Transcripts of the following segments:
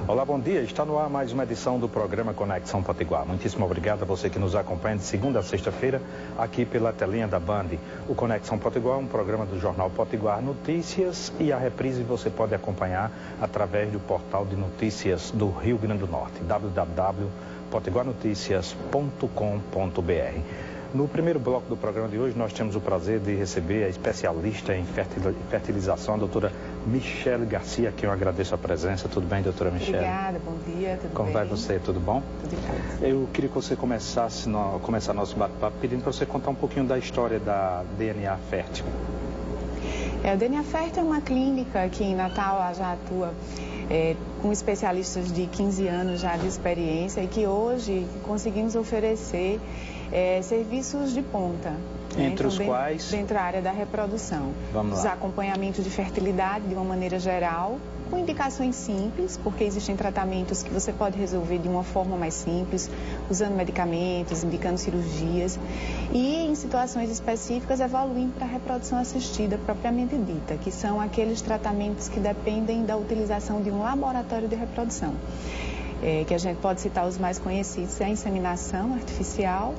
Olá, bom dia. Está no ar mais uma edição do programa Conexão Potiguar. Muitíssimo obrigado a você que nos acompanha de segunda a sexta-feira aqui pela telinha da Band. O Conexão Potiguar é um programa do jornal Potiguar Notícias e a reprise você pode acompanhar através do portal de notícias do Rio Grande do Norte, www.potiguarnoticias.com.br. No primeiro bloco do programa de hoje, nós temos o prazer de receber a especialista em fertilização, a doutora Michele Garcia, a quem eu agradeço a presença. Tudo bem, doutora Michele? Obrigada, bom dia, tudo bem? Como vai você? Tudo bom? Tudo bem. Eu queria que você começasse nosso bate-papo pedindo para você contar um pouquinho da história da DNA Fértil. O DNA Fértil é uma clínica que em Natal já atua com especialistas de 15 anos já de experiência e que hoje conseguimos oferecer serviços de ponta. Entre os quais? Dentro da área da reprodução. Vamos lá. Os acompanhamentos de fertilidade de uma maneira geral, com indicações simples, porque existem tratamentos que você pode resolver de uma forma mais simples, usando medicamentos, indicando cirurgias, e em situações específicas evoluindo para a reprodução assistida propriamente dita, que são aqueles tratamentos que dependem da utilização de um laboratório de reprodução. Que a gente pode citar os mais conhecidos, a inseminação artificial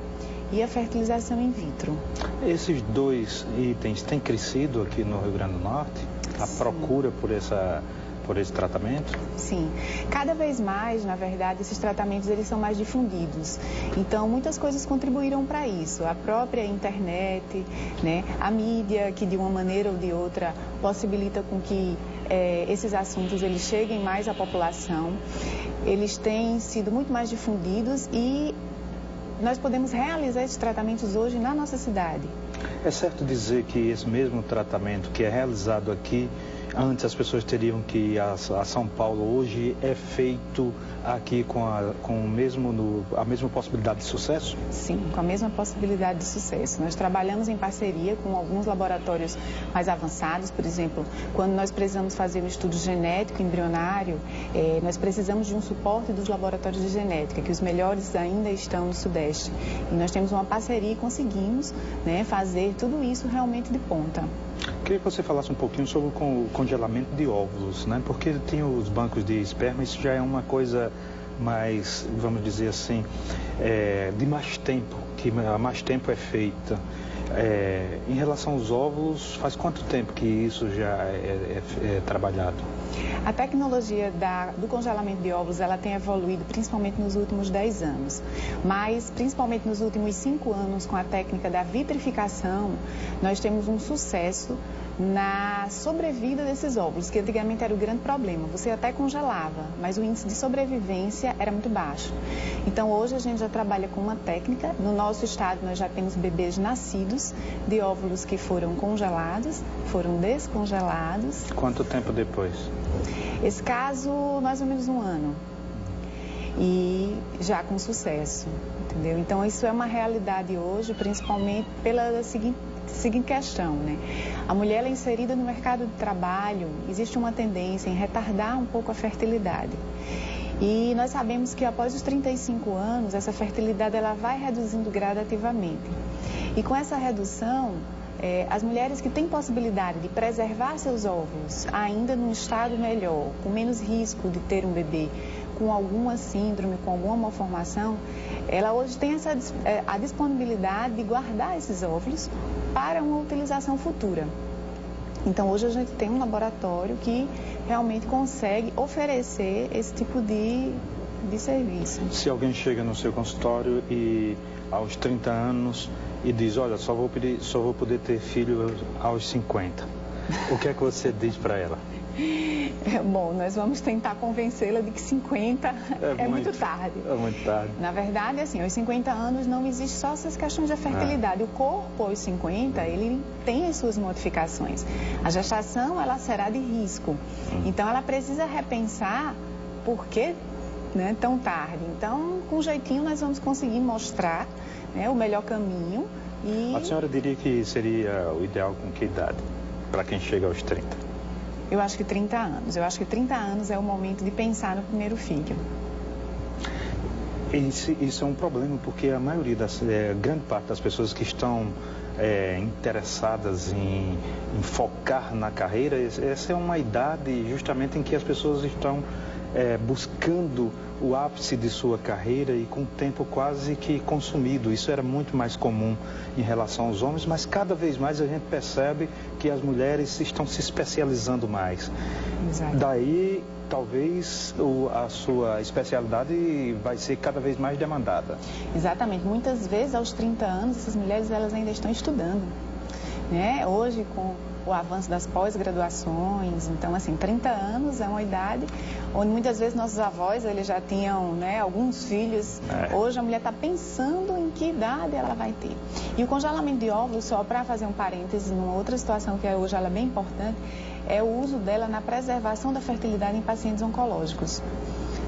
e a fertilização in vitro. Esses dois itens têm crescido aqui no Rio Grande do Norte? A procura por esse tratamento? Sim. Cada vez mais, na verdade, esses tratamentos eles são mais difundidos. Então, muitas coisas contribuíram para isso. A própria internet, né? A mídia, que de uma maneira ou de outra possibilita com que esses assuntos eles cheguem mais à população. Eles têm sido muito mais difundidos e nós podemos realizar esses tratamentos hoje na nossa cidade. É certo dizer que esse mesmo tratamento que é realizado aqui, antes as pessoas teriam que ir a São Paulo, hoje é feito aqui com a mesma possibilidade de sucesso? Sim, com a mesma possibilidade de sucesso. Nós trabalhamos em parceria com alguns laboratórios mais avançados, por exemplo, quando nós precisamos fazer um estudo genético embrionário, nós precisamos de um suporte dos laboratórios de genética, que os melhores ainda estão no Sudeste. E nós temos uma parceria e conseguimos, né, fazer tudo isso realmente de ponta. Queria que você falasse um pouquinho sobre o congelamento de óvulos, né? Porque tem os bancos de esperma, isso já é uma coisa mais, vamos dizer assim, de mais tempo, que há mais tempo é feita. Em relação aos óvulos, faz quanto tempo que isso já é trabalhado? A tecnologia do congelamento de óvulos, ela tem evoluído principalmente nos últimos 10 anos, mas principalmente nos últimos 5 anos com a técnica da vitrificação, nós temos um sucesso na sobrevida desses óvulos, que antigamente era o grande problema. Você até congelava, mas o índice de sobrevivência era muito baixo. Então hoje a gente já trabalha com uma técnica. No nosso estado nós já temos bebês nascidos de óvulos que foram congelados, foram descongelados. Quanto tempo depois? Esse caso, mais ou menos 1 ano. E já com sucesso, entendeu? Então isso é uma realidade hoje, principalmente pela seguinte questão, né? A mulher ela é inserida no mercado de trabalho, existe uma tendência em retardar um pouco a fertilidade. E nós sabemos que após os 35 anos, essa fertilidade ela vai reduzindo gradativamente. E com essa redução, as mulheres que têm possibilidade de preservar seus óvulos ainda num estado melhor, com menos risco de ter um bebê, com alguma síndrome, com alguma malformação, ela hoje tem a disponibilidade de guardar esses óvulos para uma utilização futura. Então, hoje a gente tem um laboratório que realmente consegue oferecer esse tipo de serviço. Se alguém chega no seu consultório e aos 30 anos e diz, olha, só vou poder ter filho aos 50, o que é que você diz para ela? Bom, nós vamos tentar convencê-la de que 50 é muito tarde. É muito tarde. Na verdade, assim, aos 50 anos não existe só essas questões de fertilidade. O corpo, aos 50, ele tem as suas modificações. A gestação, ela será de risco. Então, ela precisa repensar por que, né, tão tarde. Então, com jeitinho, nós vamos conseguir mostrar, né, o melhor caminho. A senhora diria que seria o ideal com que idade? Para quem chega aos 30? Eu acho que 30 anos. Eu acho que 30 anos é o momento de pensar no primeiro filho. Isso é um problema, porque a maioria grande parte das pessoas que estão interessadas em focar na carreira, essa é uma idade justamente em que as pessoas estão buscando o ápice de sua carreira e com o tempo quase que consumido. Isso era muito mais comum em relação aos homens, mas cada vez mais a gente percebe que as mulheres estão se especializando mais. Exato. Daí, talvez a sua especialidade vai ser cada vez mais demandada. Exatamente. Muitas vezes, aos 30 anos, essas mulheres elas ainda estão estudando, né? Hoje, com o avanço das pós-graduações, então, assim, 30 anos é uma idade onde muitas vezes nossos avós, eles já tinham, né, alguns filhos. Hoje a mulher está pensando em que idade ela vai ter. E o congelamento de óvulos, só para fazer um parêntese, numa outra situação que hoje ela é bem importante, é o uso dela na preservação da fertilidade em pacientes oncológicos.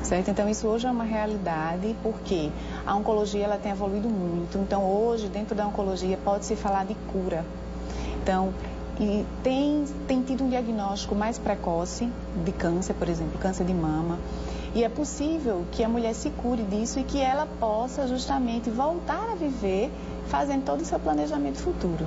Certo? Então, isso hoje é uma realidade, porque a oncologia ela tem evoluído muito. Então, hoje, dentro da oncologia, pode-se falar de cura. Então, e tem tido um diagnóstico mais precoce de câncer, por exemplo, câncer de mama. E é possível que a mulher se cure disso e que ela possa justamente voltar a viver fazendo todo o seu planejamento futuro.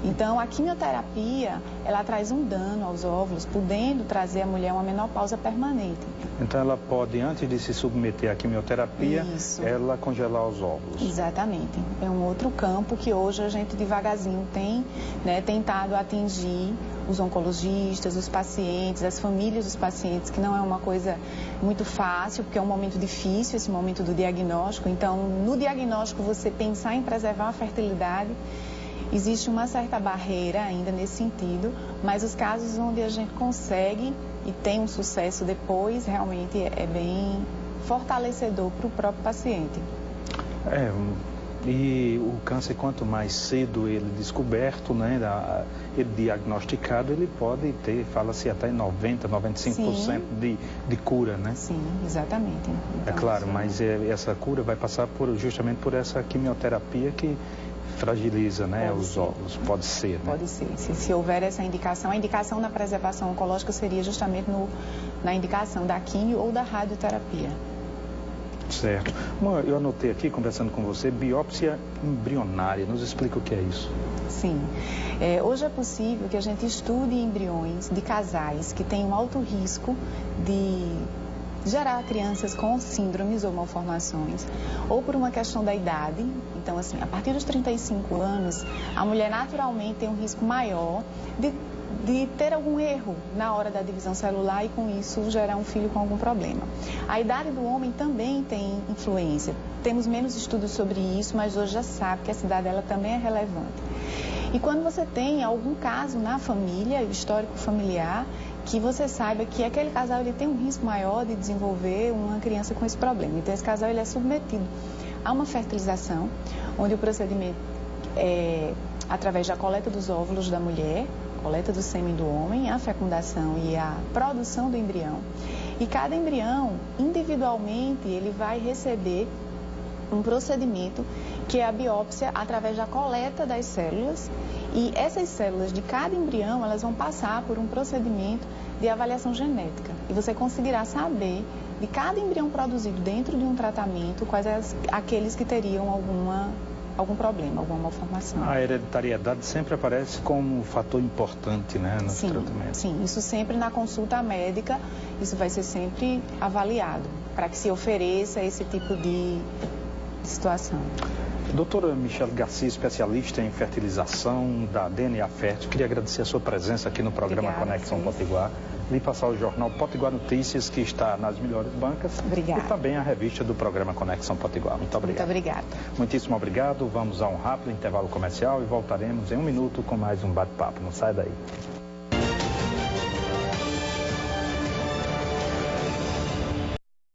Então, a quimioterapia, ela traz um dano aos óvulos, podendo trazer à mulher uma menopausa permanente. Então, ela pode, antes de se submeter à quimioterapia, ela congelar os óvulos. Exatamente. É um outro campo que hoje a gente devagarzinho tem, né, tentado atingir os oncologistas, os pacientes, as famílias dos pacientes, que não é uma coisa muito fácil, porque é um momento difícil, esse momento do diagnóstico. Então, no diagnóstico, você pensar em preservar a fertilidade, existe uma certa barreira ainda nesse sentido, mas os casos onde a gente consegue e tem um sucesso depois, realmente é bem fortalecedor para o próprio paciente. E o câncer, quanto mais cedo ele descoberto, né, ele diagnosticado, ele pode ter, fala-se até 90%, 95% de cura, né? Sim, exatamente. Então, é claro, mas essa cura vai passar justamente por essa quimioterapia que fragiliza, né, os óvulos. Pode ser, né? Pode ser. Se houver essa indicação, a indicação na preservação oncológica seria justamente na indicação da quimio ou da radioterapia. Certo. Bom, eu anotei aqui, conversando com você, biópsia embrionária. Nos explica o que é isso. Sim. Hoje é possível que a gente estude embriões de casais que têm um alto risco de gerar crianças com síndromes ou malformações, ou por uma questão da idade. Então, assim, a partir dos 35 anos, a mulher naturalmente tem um risco maior de ter algum erro na hora da divisão celular e, com isso, gerar um filho com algum problema. A idade do homem também tem influência. Temos menos estudos sobre isso, mas hoje já sabe que essa idade ela também é relevante. E quando você tem algum caso na família, o histórico familiar, que você saiba que aquele casal ele tem um risco maior de desenvolver uma criança com esse problema. Então, esse casal ele é submetido a uma fertilização, onde o procedimento é através da coleta dos óvulos da mulher, coleta do sêmen do homem, a fecundação e a produção do embrião. E cada embrião, individualmente, ele vai receber um procedimento que é a biópsia através da coleta das células, e essas células de cada embrião, elas vão passar por um procedimento de avaliação genética, e você conseguirá saber de cada embrião produzido dentro de um tratamento quais aqueles que teriam algum problema, alguma malformação. A hereditariedade sempre aparece como um fator importante, né, no tratamento. Sim, isso sempre na consulta médica, isso vai ser sempre avaliado, para que se ofereça esse tipo de situação. Doutora Michele Garcia, especialista em fertilização da DNA Fértil, queria agradecer a sua presença aqui no programa Conexão Potiguar. Vim passar o jornal Potiguar Notícias, que está nas melhores bancas. Obrigada. E também a revista do programa Conexão Potiguar. Muito obrigado. Muito obrigada. Muitíssimo obrigado. Vamos a um rápido intervalo comercial e voltaremos em um minuto com mais um bate-papo. Não sai daí.